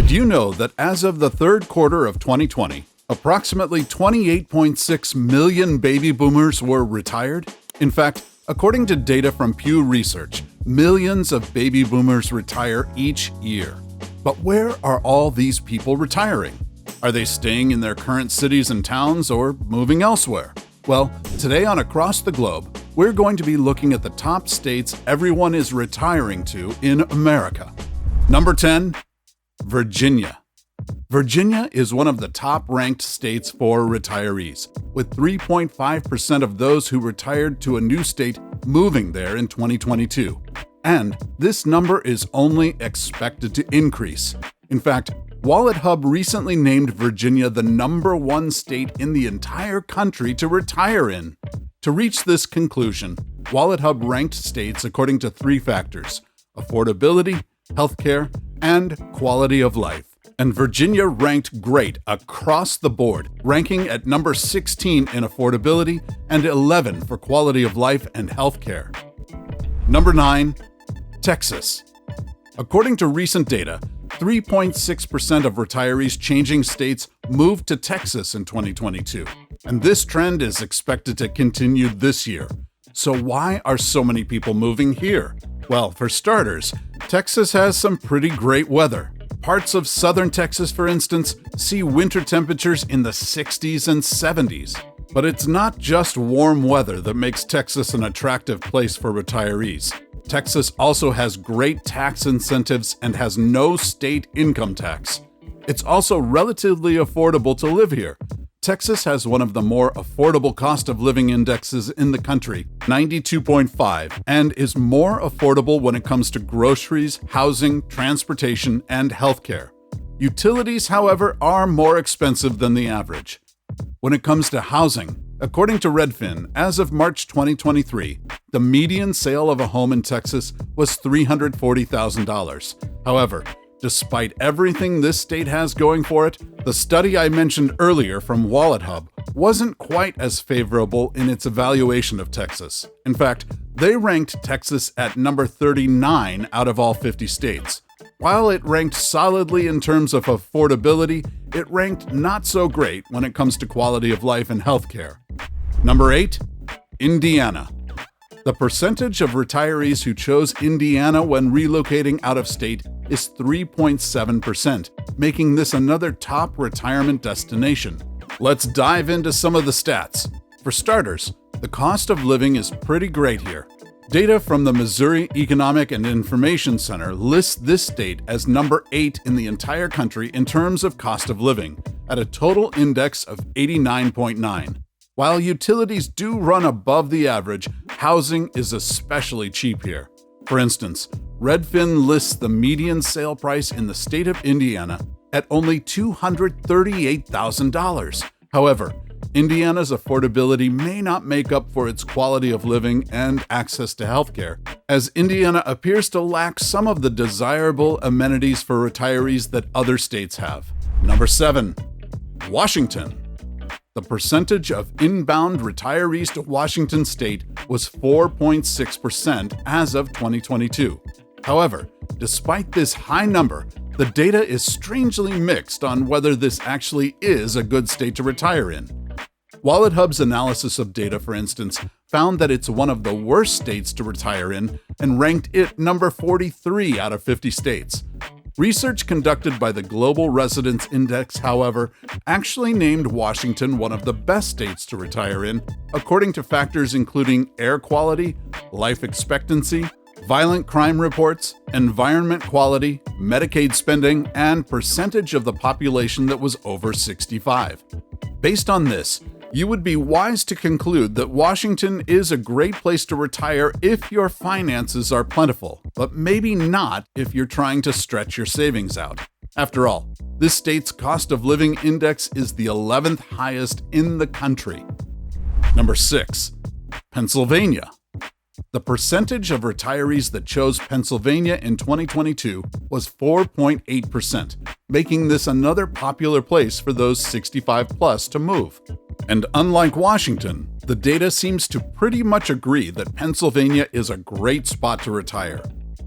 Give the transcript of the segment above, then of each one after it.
Did you know that as of the third quarter of 2020, approximately 28.6 million baby boomers were retired? In fact, according to data from Pew Research, millions of baby boomers retire each year. But where are all these people retiring? Are they staying in their current cities and towns or moving elsewhere? Well, today on Across the Globe, we're going to be looking at the top states everyone is retiring to in America. Number 10, Virginia. Virginia is one of the top-ranked states for retirees, with 3.5% of those who retired to a new state moving there in 2022. And this number is only expected to increase. In fact, WalletHub recently named Virginia the number one state in the entire country to retire in. To reach this conclusion, WalletHub ranked states according to three factors: affordability, healthcare, and quality of life. And Virginia ranked great across the board, ranking at number 16 in affordability and 11 for quality of life and healthcare. Number 9, Texas. According to recent data, 3.6% of retirees changing states moved to Texas in 2022, and this trend is expected to continue this year. So why are so many people moving here? Well, for starters, Texas has some pretty great weather. Parts of southern Texas, for instance, see winter temperatures in the 60s and 70s. But it's not just warm weather that makes Texas an attractive place for retirees. Texas also has great tax incentives and has no state income tax. It's also relatively affordable to live here. Texas has one of the more affordable cost of living indexes in the country, 92.5, and is more affordable when it comes to groceries, housing, transportation, and healthcare. Utilities, however, are more expensive than the average. When it comes to housing, according to Redfin, as of March 2023, the median sale of a home in Texas was $340,000. However, despite everything this state has going for it, the study I mentioned earlier from WalletHub wasn't quite as favorable in its evaluation of Texas. In fact, they ranked Texas at number 39 out of all 50 states. While it ranked solidly in terms of affordability, it ranked not so great when it comes to quality of life and healthcare. Number 8, Indiana. The percentage of retirees who chose Indiana when relocating out of state is 3.7%, making this another top retirement destination. Let's dive into some of the stats. For starters, the cost of living is pretty great here. Data from the Missouri Economic and Information Center lists this state as number 8 in the entire country in terms of cost of living, at a total index of 89.9. While utilities do run above the average, housing is especially cheap here. For instance, Redfin lists the median sale price in the state of Indiana at only $238,000. However, Indiana's affordability may not make up for its quality of living and access to healthcare, as Indiana appears to lack some of the desirable amenities for retirees that other states have. Number 7, Washington. The percentage of inbound retirees to Washington state was 4.6% as of 2022. However, despite this high number, the data is strangely mixed on whether this actually is a good state to retire in. WalletHub's analysis of data, for instance, found that it's one of the worst states to retire in and ranked it number 43 out of 50 states. Research conducted by the Global Residence Index, however, actually named Washington one of the best states to retire in, according to factors including air quality, life expectancy, violent crime reports, environment quality, Medicaid spending, and percentage of the population that was over 65. Based on this, you would be wise to conclude that Washington is a great place to retire if your finances are plentiful, but maybe not if you're trying to stretch your savings out. After all, this state's cost of living index is the 11th highest in the country. Number 6, Pennsylvania. The percentage of retirees that chose Pennsylvania in 2022 was 4.8%, making this another popular place for those 65 plus to move. And unlike Washington, the data seems to pretty much agree that Pennsylvania is a great spot to retire.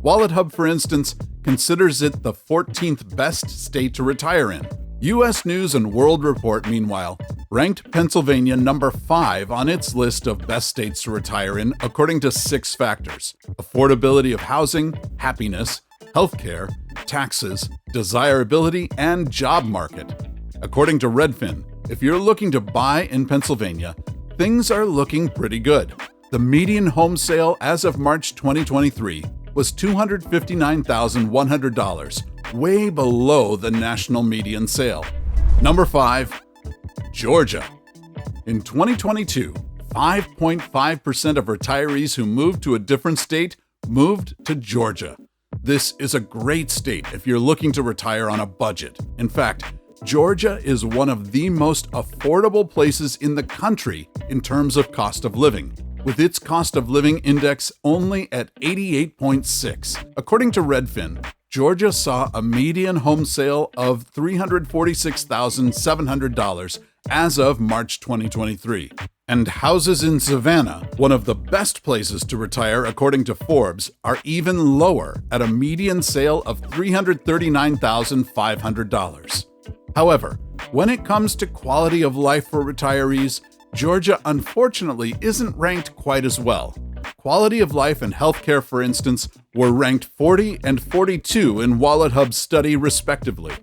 Wallet Hub, for instance, considers it the 14th best state to retire in. U.S. News and World Report, meanwhile, ranked Pennsylvania number 5 on its list of best states to retire in according to 6 factors: affordability of housing, happiness, healthcare, taxes, desirability, and job market. According to Redfin, if you're looking to buy in Pennsylvania, things are looking pretty good. The median home sale as of March 2023 was $259,100, way below the national median sale. Number 5, Georgia. In 2022, 5.5% of retirees who moved to a different state moved to Georgia. This is a great state if you're looking to retire on a budget. In fact, Georgia is one of the most affordable places in the country in terms of cost of living, with its cost of living index only at 88.6. According to Redfin, Georgia saw a median home sale of $346,700 as of March 2023. And houses in Savannah, one of the best places to retire according to Forbes, are even lower at a median sale of $339,500. However, when it comes to quality of life for retirees, Georgia unfortunately isn't ranked quite as well. Quality of life and healthcare, for instance, were ranked 40 and 42 in Wallet Hub's study, respectively.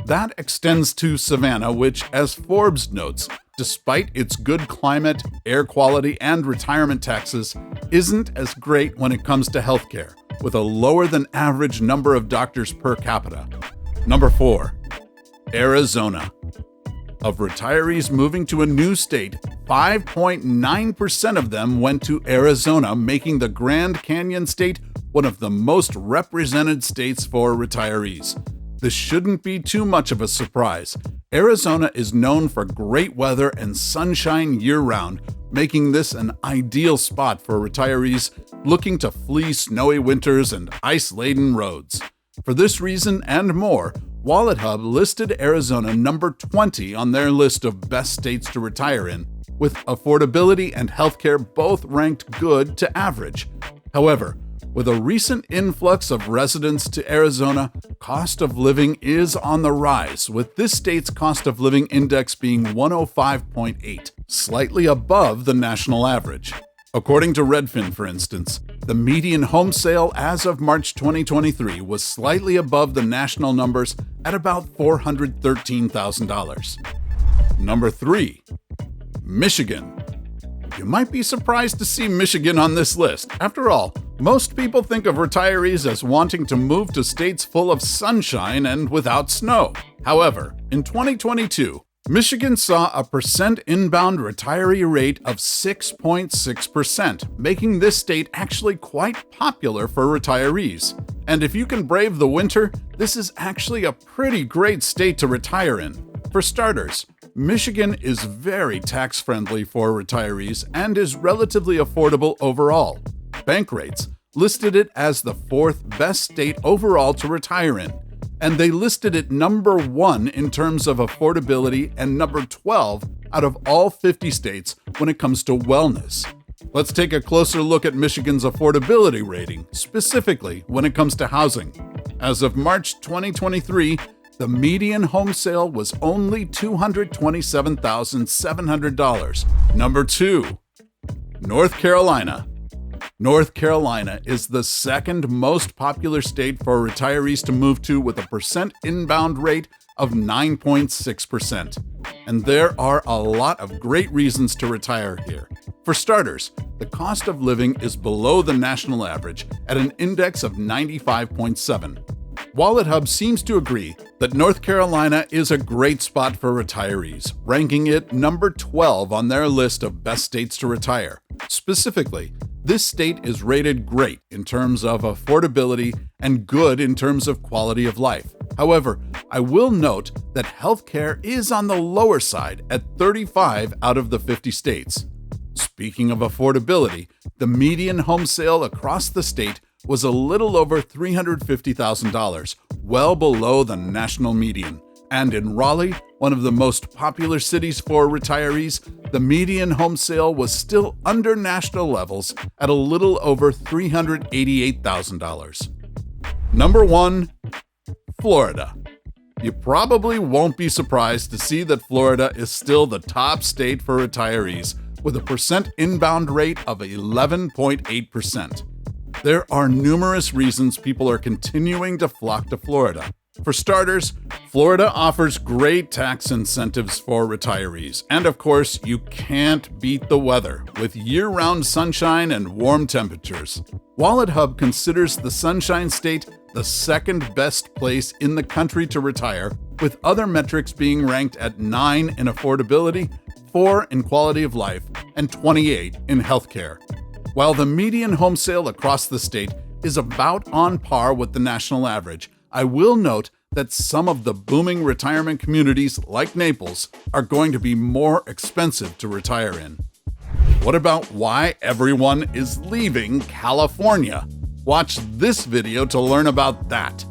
That extends to Savannah, which, as Forbes notes, despite its good climate, air quality, and retirement taxes, isn't as great when it comes to healthcare, with a lower than average number of doctors per capita. Number 4. Arizona. Of retirees moving to a new state, 5.9% of them went to Arizona, making the Grand Canyon State one of the most represented states for retirees. This shouldn't be too much of a surprise. Arizona is known for great weather and sunshine year-round, making this an ideal spot for retirees looking to flee snowy winters and ice-laden roads. For this reason and more, Wallet Hub listed Arizona number 20 on their list of best states to retire in, with affordability and healthcare both ranked good to average. However, with a recent influx of residents to Arizona, cost of living is on the rise, with this state's cost of living index being 105.8, slightly above the national average. According to Redfin, for instance, the median home sale as of March 2023 was slightly above the national numbers at about $413,000. Number 3. Michigan. You might be surprised to see Michigan on this list. After all, most people think of retirees as wanting to move to states full of sunshine and without snow. However, in 2022, Michigan saw a percent inbound retiree rate of 6.6%, making this state actually quite popular for retirees. And if you can brave the winter, this is actually a pretty great state to retire in. For starters, Michigan is very tax-friendly for retirees and is relatively affordable overall. Bankrates listed it as the 4th best state overall to retire in, and they listed it number 1 in terms of affordability and number 12 out of all 50 states when it comes to wellness. Let's take a closer look at Michigan's affordability rating, specifically when it comes to housing. As of March 2023, the median home sale was only $227,700. Number 2. North Carolina. North Carolina is the second most popular state for retirees to move to, with a percent inbound rate of 9.6%. And there are a lot of great reasons to retire here. For starters, the cost of living is below the national average at an index of 95.7. Wallet Hub seems to agree that North Carolina is a great spot for retirees, ranking it number 12 on their list of best states to retire. Specifically, this state is rated great in terms of affordability and good in terms of quality of life. However, I will note that healthcare is on the lower side at 35 out of the 50 states. Speaking of affordability, the median home sale across the state was a little over $350,000, well below the national median. And in Raleigh, one of the most popular cities for retirees, the median home sale was still under national levels at a little over $388,000. Number 1, Florida. You probably won't be surprised to see that Florida is still the top state for retirees, with a percent inbound rate of 11.8%. There are numerous reasons people are continuing to flock to Florida. For starters, Florida offers great tax incentives for retirees. And of course, you can't beat the weather, with year-round sunshine and warm temperatures. WalletHub considers the Sunshine State the second best place in the country to retire, with other metrics being ranked at 9 in affordability, 4 in quality of life, and 28 in healthcare. While the median home sale across the state is about on par with the national average, I will note that some of the booming retirement communities, like Naples, are going to be more expensive to retire in. What about why everyone is leaving California? Watch this video to learn about that.